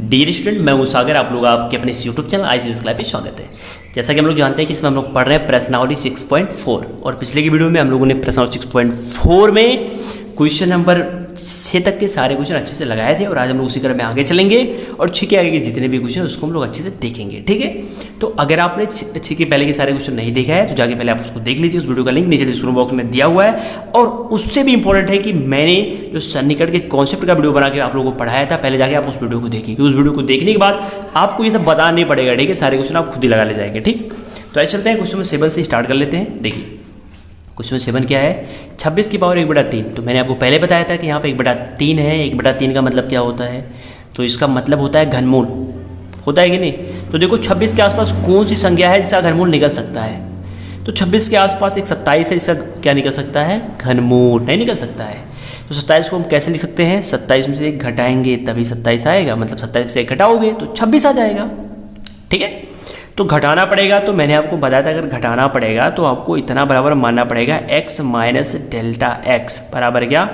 Dear student, मैं हूं सागर। आप लोग आपके अपने यूट्यूब चैनल ICS क्लास पे स्वागत है। जैसा कि हम लोग जानते हैं कि इसमें हम लोग पढ़ रहे हैं प्रश्नावली 6.4 और पिछले की वीडियो में हम लोगों ने प्रश्नावली 6.4 में क्वेश्चन नंबर 6 तक के सारे क्वेश्चन अच्छे से लगाए थे और आज हम लोग उसी क्रम में आगे चलेंगे और 6 के आगे के जितने भी क्वेश्चन उसको हम लोग अच्छे से देखेंगे। ठीक है, तो अगर आपने 6 के पहले के सारे क्वेश्चन नहीं देखा है तो जाके पहले आप उसको देख लीजिए। उस वीडियो का लिंक नीचे डिस्क्रिप्शन बॉक्स में दिया हुआ है। और उससे भी इंपॉर्टेंट है कि मैंने जो सन्निकट के कॉन्सेप्ट का वीडियो बना के आप लोगों को पढ़ाया था, पहले जाके आप उस वीडियो को देखिए। उस वीडियो को देखने के बाद आपको ये सब बताना नहीं पड़ेगा। ठीक है, सारे क्वेश्चन आप खुद ही लगा ले जाएंगे। ठीक, तो ऐसे चलते हैं क्वेश्चन 7 से स्टार्ट कर लेते हैं। देखिए क्वेश्चन 7 क्या है, 26 की पावर 1/3। तो मैंने आपको पहले बताया था कि यहाँ पे 1/3 है। 1/3 का मतलब क्या होता है, तो इसका मतलब होता है घनमूल, होता है कि नहीं। तो देखो 26 के आसपास कौन सी संख्या है जिसका घनमूल निकल सकता है, तो 26 के आसपास एक 27 है, इसका क्या निकल सकता है, घनमूल नहीं निकल सकता है। तो 27 को हम कैसे लिख सकते हैं, 27 में से 1 घटाएंगे तभी 27 आएगा, मतलब 27 में से 1 घटाओगे तो 26 आ जाएगा। ठीक है, तो घटाना पड़ेगा। तो मैंने आपको बताया था अगर घटाना पड़ेगा तो आपको इतना बराबर मानना पड़ेगा x माइनस डेल्टा x बराबर क्या,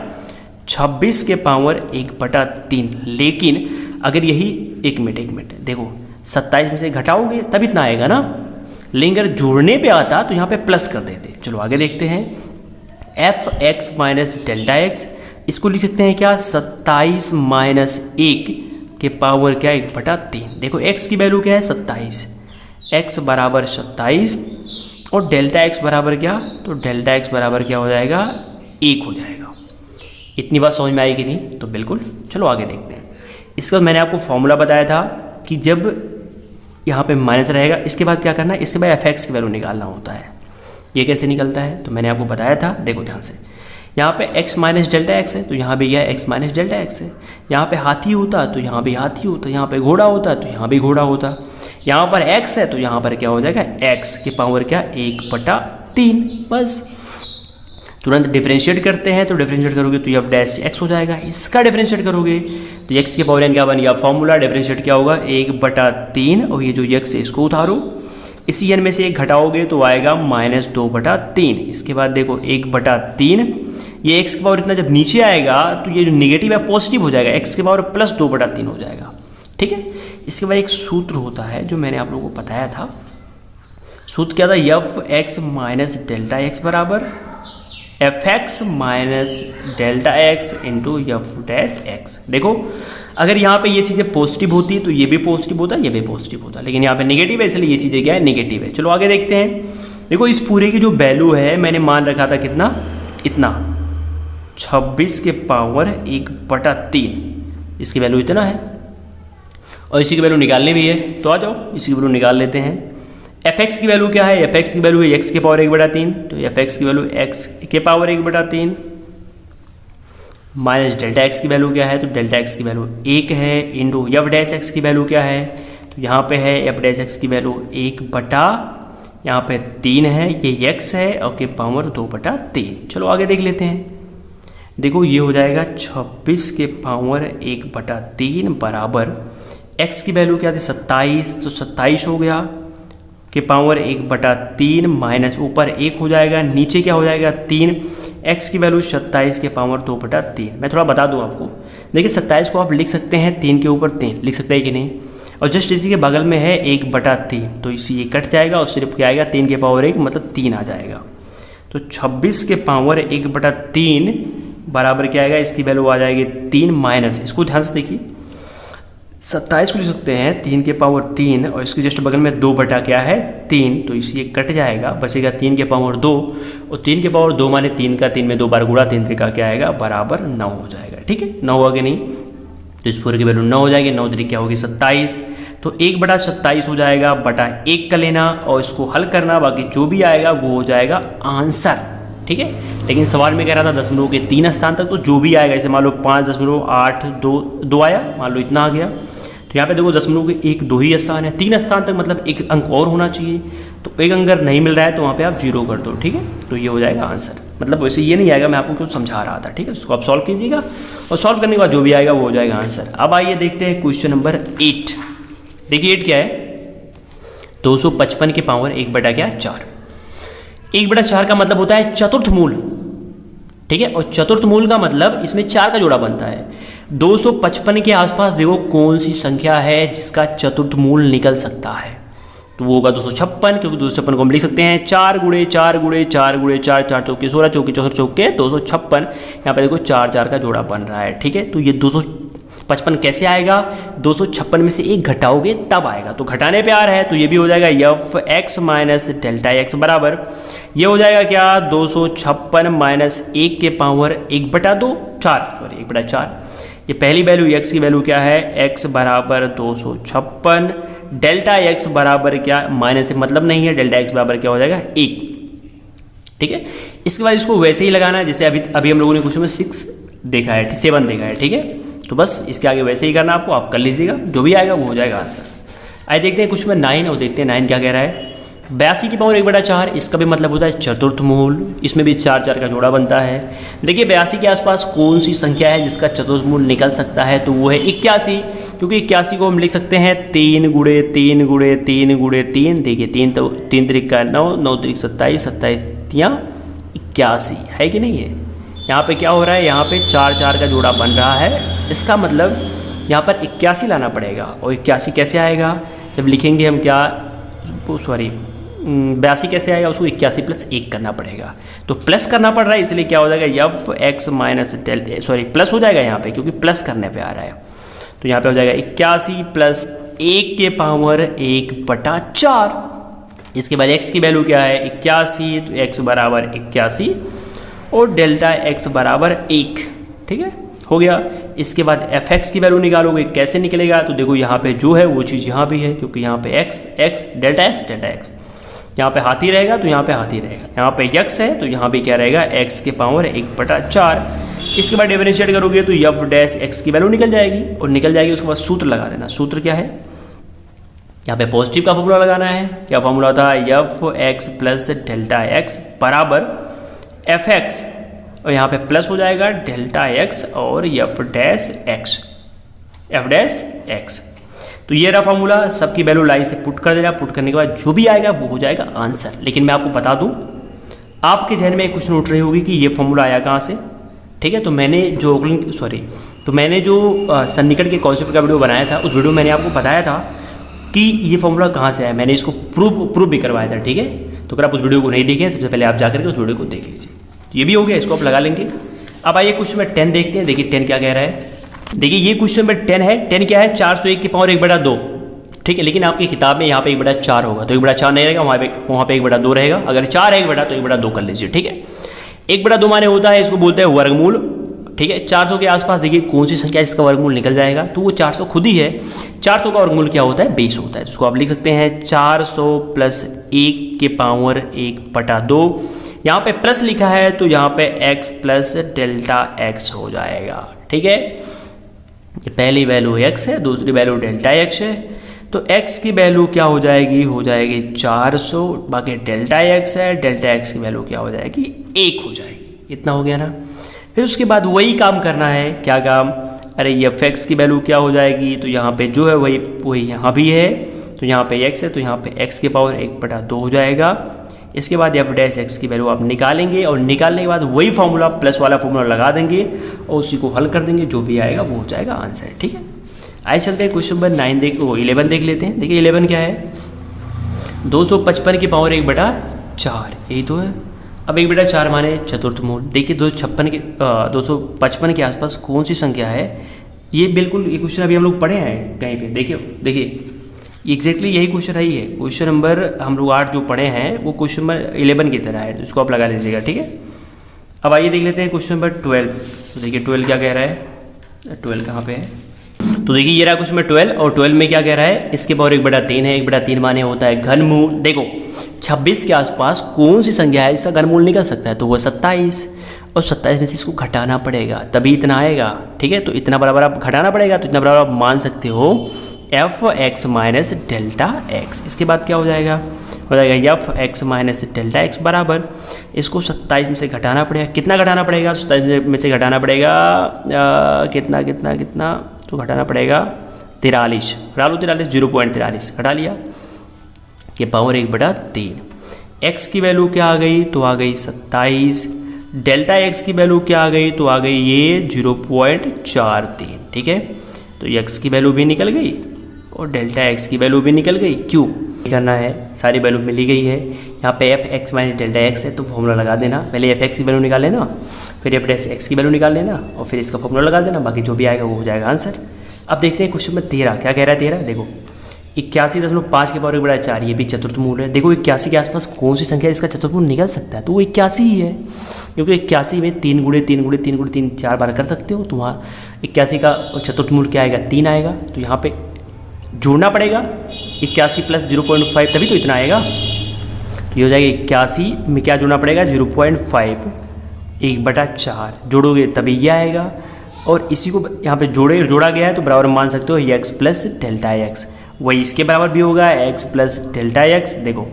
26 के पावर 1/3। लेकिन अगर यही एक मिनट देखो 27 में से घटाओगे तब इतना आएगा ना, लेकिन अगर जोड़ने पे आता तो यहाँ पे प्लस कर देते। चलो आगे देखते हैं, f(x माइनस डेल्टा x), इसको लिख सकते हैं क्या, 27 माइनस 1 के पावर क्या 1/3। देखो x की वैल्यू क्या है 27, x बराबर 27 और डेल्टा x बराबर क्या, तो डेल्टा x बराबर क्या हो जाएगा, 1 हो जाएगा। इतनी बात समझ में आएगी नहीं, तो बिल्कुल। चलो आगे देखते हैं। इसके बाद मैंने आपको फॉर्मूला बताया था कि जब यहाँ पे माइनस रहेगा इसके बाद क्या करना है, इसके बाद f(x) की वैल्यू निकालना होता है। ये कैसे निकलता है, तो मैंने आपको बताया था, देखो ध्यान से। यहाँ पे x माइनस डेल्टा x है तो यहाँ भी यह x माइनस डेल्टा x है। यहाँ पे हाथी होता तो यहाँ भी हाथी होता, यहाँ पे घोड़ा होता तो यहाँ भी घोड़ा होता। यहाँ पर x है तो यहाँ पर क्या हो जाएगा, x के पावर क्या 1/3। बस तुरंत डिफरेंशिएट करते हैं, तो डिफरेंशिएट करोगे तो f डैश x हो जाएगा। इसका डिफरेंशिएट करोगे तो x के पावर n क्या बन गया, फॉर्मूला डिफरेंशिएट क्या होगा 1/3 और ये जो x है इसको उतारो, इसी n में से 1 घटाओगे तो आएगा -2/3। इसके बाद देखो 1/3, ये x के पावर इतना जब नीचे आएगा तो ये जो निगेटिव है पॉजिटिव हो जाएगा, x के पावर +2/3 हो जाएगा। ठीक है, इसके बाद एक सूत्र होता है जो मैंने आप लोगों को बताया था। सूत्र क्या था, f(x माइनस डेल्टा x) बराबर f(x minus delta x) into f dash x। देखो अगर यहाँ पे ये चीज़ें पॉजिटिव होती तो ये भी पॉजिटिव होता, ये भी पॉजिटिव होता, लेकिन यहाँ पे नेगेटिव है इसलिए ये चीज़ें क्या है, नेगेटिव है। चलो आगे देखते हैं। देखो इस पूरे की जो वैल्यू है मैंने मान रखा था कितना, इतना 26 के पावर 1/3, इसकी वैल्यू इतना है और इसी की वैल्यू निकालनी भी है। तो आ जाओ इसी की वैल्यू निकाल लेते हैं। f(x) की वैल्यू क्या है, f(x) की वैल्यू है x के पावर 1/3, तो f(x) की वैल्यू x के पावर 1/3 माइनस डेल्टा x की वैल्यू क्या है, तो डेल्टा x की वैल्यू 1 है, इंटू f डैश x की वैल्यू क्या है, तो यहाँ पे है f डैश x की वैल्यू 1/3 है, ये x है और के पावर 2/3। चलो आगे देख लेते हैं। देखो ये हो जाएगा 26 के पावर 1/3 बराबर x की वैल्यू क्या थी 27, तो 27 हो गया के पावर 1/3 माइनस ऊपर 1 हो जाएगा, नीचे क्या हो जाएगा 3, x की वैल्यू 27 के पावर 2/3। मैं थोड़ा बता दूं आपको, देखिए 27 को आप लिख सकते हैं 3 के ऊपर 3 लिख सकते हैं कि नहीं, और जस्ट इसी के बगल में है 1/3, तो इसी ये कट जाएगा और सिर्फ क्या आएगा 3 के पावर 1 मतलब 3 आ जाएगा। तो 26 के पावर 1/3 बराबर क्या आएगा, इसकी वैल्यू आ जाएगी 3 माइनस, इसको ध्यान से देखिए 27 को लिख सकते हैं 3 के पावर 3 और इसके जस्ट बगल में 2 बटा क्या है 3, तो इसी कट जाएगा, बचेगा 3 के पावर 2 और 3 के पावर 2 माने 3 का 3 में 2 बार गुणा, 3 का क्या आएगा बराबर 9 हो जाएगा। ठीक है, 9 होगा कि नहीं, तो इस पूरे की वैल्यू 9 हो जाएगी, 9 3 क्या होगी 27, तो 1/27 हो जाएगा, बटा 1 का लेना और इसको हल करना, बाकी जो भी आएगा वो हो जाएगा आंसर। ठीक है, लेकिन सवाल में कह रहा था दशमलव के 3 स्थान तक, तो जो भी आएगा जैसे मान लो 5.82 आया, मान लो इतना आ गया, तो यहाँ पे देखो दशमलव के 1-2 ही स्थान है, 3 स्थान तक मतलब एक अंक और होना चाहिए, तो एक अंक अगर नहीं मिल रहा है तो वहाँ पे आप 0 कर दो। ठीक है, तो ये हो जाएगा आंसर, मतलब वैसे ये नहीं आएगा, मैं आपको क्यों समझा रहा था। ठीक है, उसको आप सॉल्व कीजिएगा और सॉल्व करने के बाद जो भी आएगा वो हो जाएगा आंसर। अब आइए देखते हैं क्वेश्चन नंबर 8। देखिए 8 क्या है, 255 के पावर 1/4। 1/4 का मतलब होता है चतुर्थ मूल। ठीक है, और चतुर्थ मूल का मतलब इसमें 4 का जोड़ा बनता है। 255 के आसपास देखो कौन सी संख्या है जिसका चतुर्थ मूल निकल सकता है, तो वो होगा 256, क्योंकि 256 को हम लिख सकते हैं 4 गुणे 4 गुणे 4 गुणे 4, 4 चौके 16, चौके 64 चौके 256। यहाँ पे देखो 4 4 का जोड़ा बन रहा है, ठीक है। तो ये 255 कैसे आएगा, 256 में से एक घटाओगे तब आएगा, तो घटाने पे आ रहा है, तो ये भी हो जाएगा F x minus delta x बराबर, ये हो जाएगा क्या 256 माइनस 1 के पावर 1/2 4, सॉरी 1/4। ये पहली वैल्यू x की वैल्यू क्या है, x बराबर 256, डेल्टा x बराबर क्या, माइनस से मतलब नहीं है, डेल्टा x बराबर क्या हो जाएगा 1, ठीक है। इसके बाद इसको वैसे ही लगाना है जैसे अभी हम लोगों ने क्वेश्चन में 6 देखा है, 7 देखा है, ठीक है। तो बस इसके आगे वैसे ही करना आपको, आप कर लीजिएगा, जो भी आएगा वो हो जाएगा आंसर। आइए देखते हैं कुछ में 9 और देखते हैं 9 क्या कह रहा है। 82 की पावर 1/4, इसका भी मतलब होता है चतुर्थ मूल, इसमें भी 4 4 का जोड़ा बनता है। देखिए 82 के आसपास कौन सी संख्या है जिसका चतुर्थ मूल निकल सकता है, तो वो है 81, क्योंकि 81 को हम लिख सकते हैं 3 गुणे 3 गुणे 3 गुणे 3, देखिए 3 त्रिक का 9, 9 त्रिक 27, 27 तियाँ 81, है कि नहीं है। यहाँ पे क्या हो रहा है, यहाँ पे 4 4 का जोड़ा बन रहा है, इसका मतलब यहाँ पर 81 लाना पड़ेगा। और 81 कैसे आएगा, जब लिखेंगे हम क्या, सॉरी 82 कैसे आएगा, उसको 81 + 1 करना पड़ेगा, तो प्लस करना पड़ रहा है, इसलिए क्या हो जाएगा F x minus delta, sorry plus हो जाएगा यहाँ पे, क्योंकि प्लस करने पे आ रहा है, तो यहाँ पे हो जाएगा 81 + 1 के पावर 1/4। इसके बाद x की वैल्यू क्या है 81, तो x बराबर 81 और डेल्टा x बराबर 1, ठीक है, हो गया। इसके बाद fx की वैल्यू निकालोगे, कैसे निकलेगा, तो देखो यहाँ पे जो है वो चीज़ यहाँ भी है, क्योंकि यहाँ पे x डेल्टा x, यहाँ पे हाथी रहेगा तो यहाँ पे हाथी रहेगा, यहाँ पे x है तो यहाँ भी क्या रहेगा x के पावर 1/4। इसके बाद डिफरेंशिएट करोगे तो यफ डैश x की वैल्यू निकल जाएगी, और निकल जाएगी उसके बाद सूत्र लगा देना। सूत्र क्या है, यहाँ पे पॉजिटिव का फॉर्मूला लगाना है, क्या फॉर्मूला था, F x plus delta x बराबर एफ एक्स, और यहाँ पे प्लस हो जाएगा डेल्टा एक्स और एफ डैश एक्स। तो ये रहा फॉर्मूला, सबकी वैल्यू लाइन से पुट कर देना, पुट करने के बाद जो भी आएगा वो हो जाएगा आंसर। लेकिन मैं आपको बता दूं, आपके जहन में एक क्वेश्चन उठ रही होगी कि ये फॉर्मूला आया कहाँ से, ठीक है। तो मैंने जो सन्निकट के कॉन्सेप्ट का वीडियो बनाया था, उस वीडियो में मैंने आपको बताया था कि ये फॉर्मूला कहाँ से आया, मैंने इसको प्रूव भी करवाया था, ठीक है। तो अगर आप उस वीडियो को नहीं देखें, सबसे पहले आप जाकर के उस वीडियो को देख लीजिए। तो ये भी हो गया, इसको आप लगा लेंगे। अब आइए क्वेश्चन में 10 देखते हैं, देखिए 10 क्या कह रहा है। देखिए ये क्वेश्चन में 10 है, 10 क्या है 401 की पावर 1/2, ठीक है। लेकिन आपकी किताब में यहाँ पे 1/4 होगा, तो 1/4 नहीं रहेगा, वहाँ पे 1/2 रहेगा। अगर 4 है 1/2 तो 1/2 कर लीजिए, ठीक है। 1/2 माने होता है, इसको बोलते हैं वर्गमूल, ठीक है। 400 के आसपास देखिए कौन सी संख्या इसका वर्गमूल निकल जाएगा, तो वो 400 खुद ही है। 400 का वर्गमूल क्या होता है, 20 होता है। इसको आप लिख सकते हैं 400 + 1 के पावर 1/2। यहाँ पे प्लस लिखा है तो यहाँ पे x प्लस डेल्टा x हो जाएगा, ठीक है। ये पहली वैल्यू x है, दूसरी वैल्यू डेल्टा x है, तो x की वैल्यू क्या हो जाएगी 400, बाकी डेल्टा x है, डेल्टा x की वैल्यू क्या हो जाएगी 1 हो जाएगी। इतना हो गया ना। फिर उसके बाद वही काम करना है, क्या काम, अरे ये x की वैल्यू क्या हो जाएगी, तो यहाँ पे जो है वही यहाँ भी है, तो यहाँ पे x है तो यहाँ पे x के पावर 1/2 हो जाएगा। इसके बाद एफ डैश एक्स की वैल्यू आप निकालेंगे, और निकालने के बाद वही फार्मूला प्लस वाला फार्मूला लगा देंगे और उसी को हल कर देंगे, जो भी आएगा वो हो जाएगा आंसर, ठीक है। आइए चलते हैं क्वेश्चन नंबर 11 देख लेते हैं। देखिए 11 क्या है, 255 की पावर 1/4, यही तो है। अब 1/4 माने चतुर्थ मूल। देखिए 255 के आसपास कौन सी संख्या है, ये बिल्कुल ये क्वेश्चन अभी हम लोग पढ़े हैं कहीं पे, देखिए एग्जैक्टली यही क्वेश्चन रही है। क्वेश्चन नंबर हम लोग 8 जो पढ़े हैं वो क्वेश्चन नंबर 11 की तरह है, तो इसको आप लगा लीजिएगा, ठीक है। अब आइए देख लेते हैं क्वेश्चन नंबर 12। तो देखिए 12 क्या कह रहा है, 12 कहाँ पे है, तो देखिए ये रहा क्वेश्चन नंबर 12, और 12 में क्या कह रहा है, इसके पावर 1/3 है। 1/3 माने होता है घनमूल। देखो 26 के आसपास कौन सी संख्या है इसका घनमूल निकल सकता है, तो वो 27, और 27 में से इसको घटाना पड़ेगा तभी इतना आएगा, ठीक है। तो इतना बराबर आप घटाना पड़ेगा, तो इतना बराबर आप मान सकते हो F x minus delta x. इसके बाद क्या हो जाएगा F x minus delta x बराबर, इसको 27 में से घटाना पड़ेगा। कितना घटाना पड़ेगा, 27 में से घटाना पड़ेगा कितना तो घटाना पड़ेगा 43, घटा लो 43, 0.43 घटा लिया, ये पावर 1/3। एक्स की वैल्यू क्या आ गई, तो आ गई 27, डेल्टा एक्स की वैल्यू क्या आ गई, तो आ गई ये 0.43, ठीक है। तो एक्स की वैल्यू भी निकल गई और डेल्टा एक्स की वैल्यू भी निकल गई। क्यों करना है, सारी वैल्यू मिली गई है। यहाँ पे F x minus delta x है तो फॉर्मूला लगा देना, पहले एफ एक्स की वैल्यू निकाल लेना, फिर एफ डैश एक्स की वैल्यू निकाल लेना और फिर इसका फॉर्मूला लगा देना, बाकी जो भी आएगा वो हो जाएगा आंसर। अब देखते हैं क्वेश्चन में 13 क्या कह रहा है। 13 देखो 81.5 के पावर 1/4, ये भी चतुर्थ मूल है। देखो 81 के आसपास कौन सी संख्या इसका चतुर्थ मूल निकल सकता है, तो वो 81 ही है, क्योंकि 81 में 3 गुणे 3 गुणे 3 गुणे 3 4 बार कर सकते हो। तो वहाँ 81 का चतुर्थ मूल क्या आएगा, 3 आएगा। तो यहाँ पे जोड़ना पड़ेगा 81 प्लस 0.5, तभी तो इतना आएगा। तो ये हो जाएगा 81 में क्या जोड़ना पड़ेगा, 0.5 1/4 जोड़ोगे तभी ये आएगा। और इसी को यहाँ पे जोड़ा गया है तो बराबर मान सकते हो x प्लस डेल्टा एक्स, वही इसके बराबर भी होगा x प्लस डेल्टा एक्स। देखो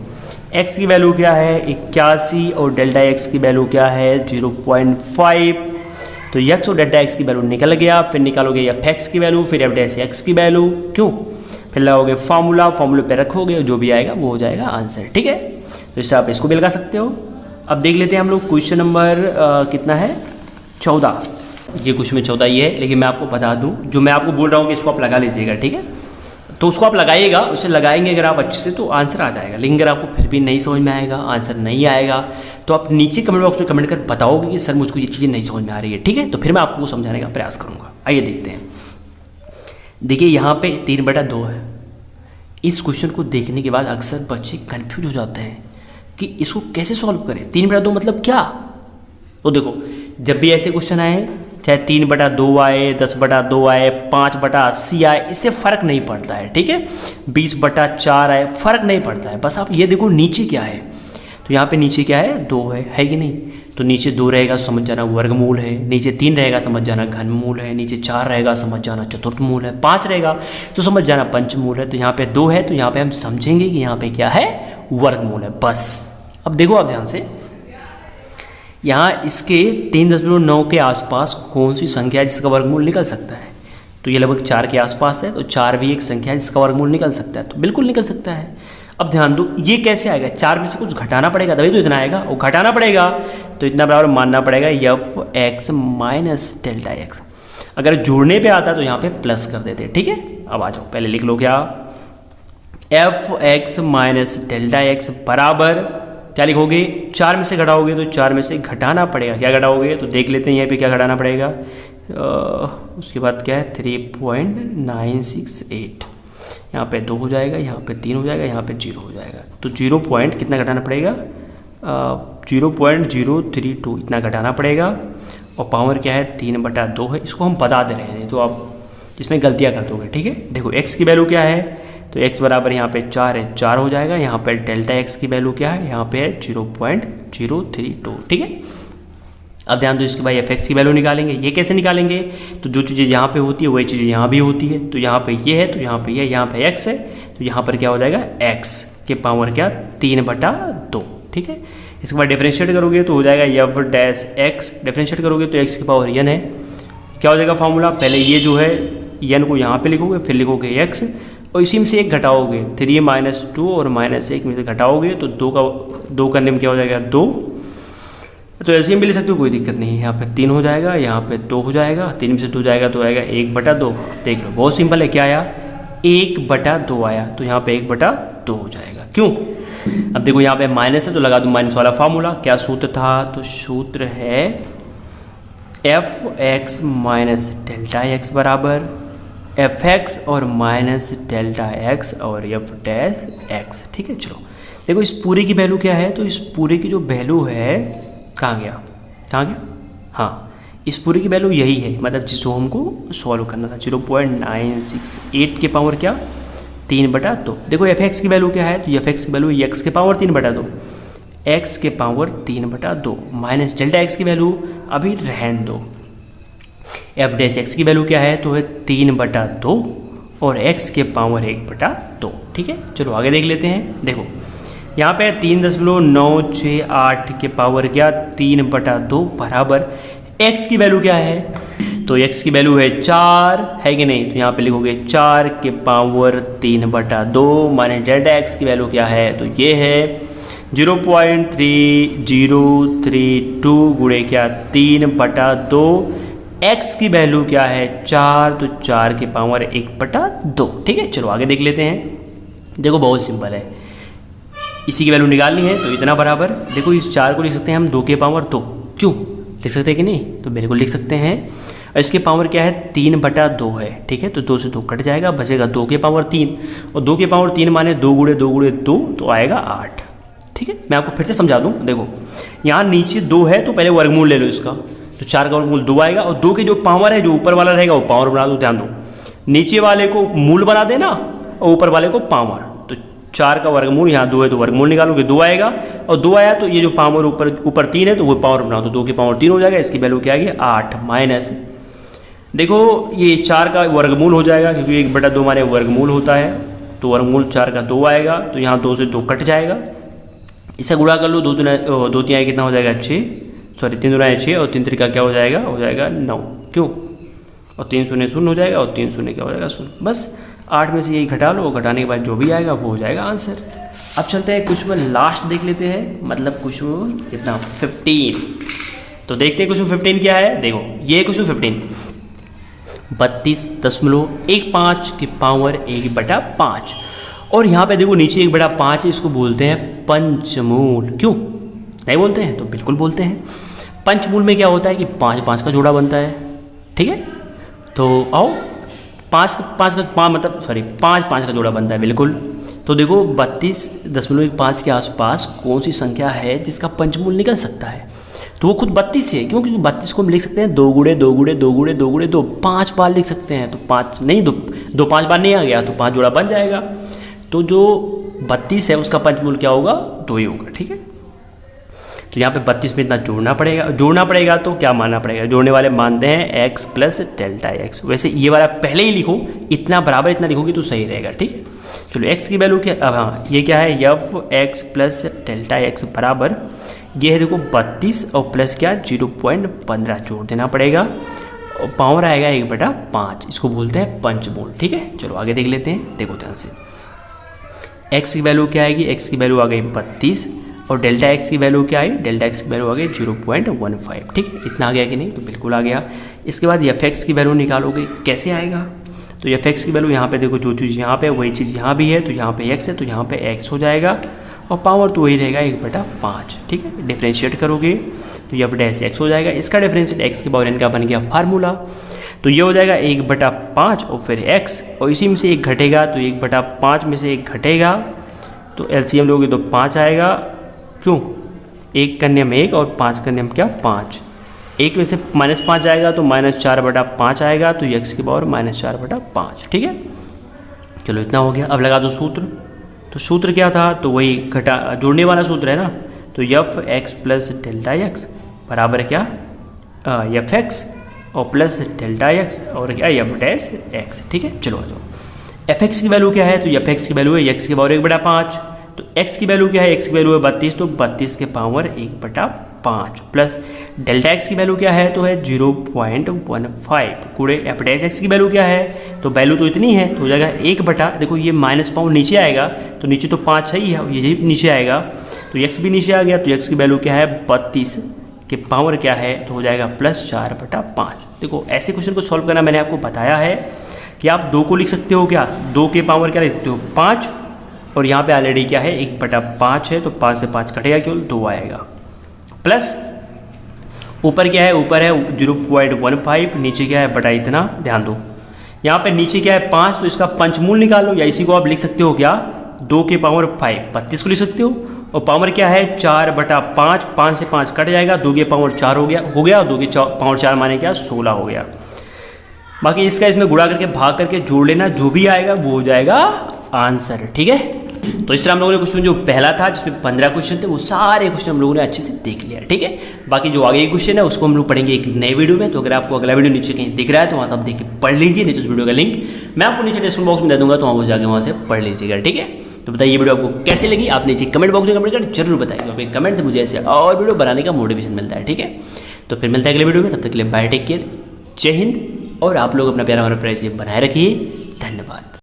x की वैल्यू क्या है 81 और डेल्टा x की वैल्यू क्या है 0.5। तो x और डेल्टा x की वैल्यू निकल गया, फिर निकालोगे f(x) की वैल्यू, फिर f(x) की वैल्यू, क्यों, फिर लगाओगे फार्मूले पे रखोगे, जो भी आएगा वो हो जाएगा आंसर, ठीक है। तो इससे आप इसको भी लगा सकते हो। अब देख लेते हैं हम लोग क्वेश्चन नंबर कितना है, 14। ये क्वेश्चन में 14 ये है, लेकिन मैं आपको बता दूं, जो मैं आपको बोल रहा हूँ कि इसको आप लगा लीजिएगा, ठीक है। तो उसको आप लगाइएगा, उसे लगाएंगे अगर आप अच्छे से तो आंसर आ जाएगा। लेकिन अगर आपको फिर भी नहीं समझ में आएगा, आंसर नहीं आएगा, तो आप नीचे कमेंट बॉक्स में कमेंट कर बताओगे कि सर मुझको ये चीज़ें नहीं समझ में आ रही है, ठीक है। तो फिर मैं आपको समझाने का प्रयास करूँगा। आइए देखते हैं। देखिए यहाँ पे 3/2 है। इस क्वेश्चन को देखने के बाद अक्सर बच्चे कन्फ्यूज हो जाते हैं कि इसको कैसे सॉल्व करें, 3/2 मतलब क्या। तो देखो जब भी ऐसे क्वेश्चन आए, चाहे 3/2 आए, 10/2 आए, 5/80 आए, इससे फ़र्क नहीं पड़ता है, ठीक है। 20/4 आए, फ़र्क नहीं पड़ता है। बस आप ये देखो नीचे क्या है। तो यहाँ पे नीचे क्या है, 2 है कि नहीं। तो नीचे 2 रहेगा समझ जाना वर्गमूल है, नीचे 3 रहेगा समझ जाना घनमूल है, नीचे 4 रहेगा समझ जाना चतुर्थ मूल है, 5 रहेगा तो समझ जाना पंचमूल है। तो यहाँ पे 2 है तो यहाँ पे हम समझेंगे कि यहाँ पे क्या है, वर्गमूल है, बस। अब देखो आप ध्यान से, यहाँ इसके 3.9 के आसपास कौन सी संख्या है जिसका वर्गमूल निकल सकता है। तो ये लगभग 4 के आसपास है, तो 4 भी एक संख्या है जिसका वर्गमूल निकल सकता है, तो बिल्कुल निकल सकता है। अब ध्यान दो, ये कैसे आएगा, 4 में से कुछ घटाना पड़ेगा तभी तो इतना आएगा, और घटाना पड़ेगा तो इतना बराबर मानना पड़ेगा f(x) माइनस डेल्टा एक्स। अगर जोड़ने पे आता तो यहाँ पे प्लस कर देते, ठीक है। अब आ जाओ, पहले लिख लो क्या, f(x) माइनस डेल्टा एक्स बराबर क्या लिखोगे, 4 में से घटाओगे तो 4 में से घटाना पड़ेगा, क्या घटाओगे तो देख लेते हैं यहाँ पे क्या घटाना पड़ेगा। उसके बाद क्या है 3.968, यहाँ पे 2 हो जाएगा, यहाँ पे 3 हो जाएगा, यहाँ पे 0 हो जाएगा। तो 0 पॉइंट कितना घटाना पड़ेगा, 0.032 इतना घटाना पड़ेगा। और पावर क्या है 3/2 है, इसको हम बता दे रहे हैं तो आप इसमें गलतियाँ कर दोगे, ठीक है। देखो x की वैल्यू क्या है, तो x बराबर यहाँ पे 4 है, 4 हो जाएगा। यहाँ पे डेल्टा x की वैल्यू क्या है, यहाँ पे है 0.032, ठीक है। अब ध्यान दो, इसके बाद f(x) की वैल्यू निकालेंगे। ये कैसे निकालेंगे, तो जो चीज़ें यहाँ पे होती है वही चीज़ें यहाँ भी होती है। तो यहाँ पे ये है, तो यहाँ पे ये, यहाँ पे x है, तो यहाँ पर क्या हो जाएगा x के पावर क्या 3/2, ठीक है। इसके बाद डिफरेंशिएट करोगे तो हो जाएगा f(x), डिफरेंशिएट करोगे तो x की पावर n है। क्या हो जाएगा फॉर्मूला, पहले ये जो है n को यहाँ पे लिखोगे, फिर लिखोगे x और इसी में से 1 घटाओगे, 3 - 2 और -1 में से घटाओगे तो 2 करने में क्या हो जाएगा 2। तो एलसीएम भी ले सकते हो, कोई दिक्कत नहीं है। यहाँ पे 3 हो जाएगा, यहाँ पे 2 हो जाएगा, 3 में से 2 जाएगा तो आएगा 1/2। देख लो बहुत सिंपल है, क्या आया 1/2 आया, तो यहाँ पे 1/2 हो जाएगा। क्यों, अब देखो यहाँ पे माइनस है तो लगा दो माइनस वाला फार्मूला। क्या सूत्र था, तो सूत्र है f(x) माइनस डेल्टा एक्स बराबर f(x) और माइनस डेल्टा एक्स और f'(x), ठीक है। चलो देखो इस पूरे की वैल्यू क्या है, तो इस पूरे की जो वैल्यू है कहाँ गया, हाँ इस पूरे की वैल्यू यही है, मतलब जिसको हमको सॉल्व करना था। 0.968 के पावर क्या 3/2। देखो f(x) की वैल्यू क्या है, तो f(x) की वैल्यू x के पावर 3/2, x के पावर 3/2 माइनस डेल्टा x की वैल्यू अभी रहने दो। f'(x) की वैल्यू क्या है, तो है 3/2 और x के पावर 1/2, ठीक है। चलो आगे देख लेते हैं। देखो यहाँ पे 3.968 के पावर क्या 3/2 बराबर x की वैल्यू क्या है, तो x की वैल्यू है 4 है कि नहीं। तो यहाँ पे लिखोगे 4 के पावर 3/2 माइनस डेल्टा x की वैल्यू क्या है, तो ये है 0.3032 गुणे क्या 3/2, x की वैल्यू क्या है 4, तो 4 की पावर 1/2। ठीक है, चलो आगे देख लेते हैं। देखो बहुत सिंपल है, इसी की वैल्यू निकालनी है तो इतना बराबर, देखो इस 4 को लिख सकते हैं हम 2 की पावर 2, क्यों लिख सकते हैं कि नहीं, तो बिल्कुल लिख सकते हैं। और इसकी पावर क्या है 3/2 है। ठीक है, तो 2 से 2 कट जाएगा, बचेगा 2 की पावर 3, और 2 की पावर 3 माने 2 गुणे 2 गुणे 2, तो आएगा 8। ठीक है, मैं आपको फिर से समझा दूँ। देखो यहाँ नीचे 2 है तो पहले वर्गमूल ले लो इसका, तो 4 का वर्गमूल 2 आएगा, और 2 की जो पावर है जो ऊपर वाला रहेगा वो पावर बना दो। ध्यान दो, नीचे वाले को मूल बना देना और ऊपर वाले को पावर। तो 4 का वर्गमूल यहाँ 2 है तो वर्गमूल निकालोगे 2 आएगा, और 2 आया तो ये जो पावर ऊपर 3 है तो वो पावर बना दो, 2 की पावर 3 हो जाएगा। इसकी वैल्यू क्या आएगी 8 माइनस, देखो ये 4 का वर्गमूल हो जाएगा क्योंकि 1/2 माने वर्गमूल होता है, तो वर्गमूल 4 का 2 आएगा, तो यहाँ 2 से 2 कट जाएगा। इसे गुणा कर लो, 2 3 कितना हो जाएगा 6, सॉरी 3 दूना 6, और 3 3 क्या हो जाएगा 9, क्यों, और 3 शून्य 0 हो जाएगा, और 3 शून्य क्या हो जाएगा 0। बस 8 में से यही घटा लो, घटाने के बाद जो भी आएगा वो हो जाएगा आंसर। अब चलते हैं क्वेश्चन लास्ट देख लेते हैं, मतलब क्वेश्चन कितना 15। तो देखते हैं क्वेश्चन 15 क्या है। देखो ये क्वेश्चन 15 32.15 की पावर 1/5, और यहाँ पे देखो नीचे 1/5 है, इसको बोलते हैं पंचमूल। क्यों नहीं बोलते हैं, तो बिल्कुल बोलते हैं। पंचमूल में क्या होता है कि 5 5 का जोड़ा बनता है। ठीक है, तो आओ 5 का जोड़ा बनता है बिल्कुल। तो देखो 32.15 के आसपास कौन सी संख्या है जिसका पंचमूल निकल सकता है, तो वो खुद 32 है। क्यों, क्योंकि 32 को हम लिख सकते हैं 2 गुणे 2 गुणे 2 गुणे 2 गुणे 2, 5 बार लिख सकते हैं। तो 5 नहीं, 2 5 बार नहीं आ गया तो 5 जोड़ा बन जाएगा। तो जो 32 है उसका पंचमूल क्या होगा 2 ही होगा। ठीक है, तो यहाँ पे 32 में इतना जोड़ना पड़ेगा तो क्या मानना पड़ेगा, जोड़ने वाले मानते हैं x प्लस डेल्टा x। वैसे ये वाला पहले ही लिखो, इतना बराबर इतना लिखोगे तो सही रहेगा। ठीक है, चलो x की वैल्यू क्या, अब हाँ ये क्या है f(x प्लस डेल्टा x) बराबर, ये है देखो 32 और प्लस क्या 0.15 जोड़ देना पड़ेगा, और पावर आएगा 1/5, इसको बोलते हैं पंचमूल। ठीक है, चलो आगे देख लेते हैं। देखो ध्यान से, x की वैल्यू क्या आएगी, x की वैल्यू आ गई 32, और डेल्टा x की वैल्यू क्या आई, डेल्टा x की वैल्यू आ गई 0.15। ठीक है, इतना आ गया कि नहीं, तो बिल्कुल आ गया। इसके बाद f(x) की वैल्यू निकालोगे, कैसे आएगा, तो f(x) की वैल्यू यहाँ पे देखो, जो चीज़ यहाँ पे वही चीज़ यहाँ भी है, तो यहाँ पे x है तो यहाँ पे x हो जाएगा, और पावर तो वही रहेगा 1/5। ठीक है, डिफ्रेंशिएट करोगे तो f(x) हो जाएगा, इसका डिफ्रेंशिएट x की पावर n का बन गया फार्मूला, तो ये हो जाएगा 1/5 और फिर x, और इसी में से 1 घटेगा, तो 1/5 में से 1 घटेगा तो एलसीएम लोगे तो 5 आएगा। क्यों, 1 का नियम 1 और 5 का नियम क्या 5, 1 में से -5 जाएगा तो -4/5 आएगा, तो x की पावर -4/5। ठीक है, चलो इतना हो गया। अब लगा दो सूत्र, तो सूत्र क्या था, तो वही जोड़ने वाला सूत्र है ना, तो f(x प्लस डेल्टा x) बराबर है क्या f(x) और प्लस डेल्टा x और क्या f'(x). ठीक है, चलो आ जाओ। f(x) की वैल्यू क्या है, तो f(x) की वैल्यू है x की पावर 1/5, तो x की वैल्यू क्या है, x की वैल्यू है 32, तो 32 के पावर 1/5 प्लस डेल्टा x की वैल्यू क्या है, तो है 0.15 गुणे f'(x) की वैल्यू क्या है, तो वैल्यू तो इतनी है, तो हो जाएगा 1/, देखो ये माइनस पावर नीचे आएगा, तो नीचे तो 5 है ही है, ये भी नीचे आएगा, तो x भी नीचे आ गया, तो x की वैल्यू क्या है 32 के पावर क्या है, तो हो जाएगा +4/5। देखो ऐसे क्वेश्चन को सॉल्व करना मैंने आपको बताया है कि आप 2 को लिख सकते हो, क्या 2 के पावर क्या लिख सकते हो 5, और यहाँ पे ऑलरेडी क्या है 1/5 है, तो 5 से 5 कटेगा, केवल 2 आएगा, प्लस ऊपर क्या है, ऊपर है 0.15, नीचे क्या है बटा इतना। ध्यान दो यहाँ पे नीचे क्या है 5, तो इसका पंचमूल निकालो, या इसी को आप लिख सकते हो क्या 2 के पावर 5, 32 को लिख सकते हो, और पावर क्या है 4/5, 5 से 5 कट जाएगा, 2 के पावर 4 हो गया, और 2 के पावर 4 माने क्या 16 हो गया। बाकी इसका इसमें गुणा करके भाग करके जोड़ लेना, जो भी आएगा वो हो जाएगा आंसर। ठीक है, तो इस तरह हम लोगों ने क्वेश्चन जो पहला था जिसमें 15 क्वेश्चन थे वो सारे क्वेश्चन हम लोगों ने अच्छे से देख लिया। ठीक है, बाकी जो आगे क्वेश्चन है उसको हम लोग पढ़ेंगे एक नए वीडियो में, तो अगर आपको अगला वीडियो नीचे कहीं दिख रहा है तो वहाँ से आप देख के पढ़ लीजिए, नीचे उस वीडियो का लिंक मैं आपको नीचे डिस्क्रिप्शन बॉक्स में दे दूंगा, तो वहाँ जाकर वहाँ से पढ़ लीजिएगा। ठीक है, तो बताइए वीडियो आपको कैसी लगी, आप नीचे कमेंट बॉक्स में कमेंट कर जरूर बताइए, आपके कमेंट से मुझे ऐसे और वीडियो बनाने का मोटिवेशन मिलता है। ठीक है, तो फिर मिलता है अगले वीडियो में, तब तक के लिए बाय, टेक केयर, जय हिंद, और आप लोग अपना प्यारा हमारा प्यार से बनाए रखिए। धन्यवाद।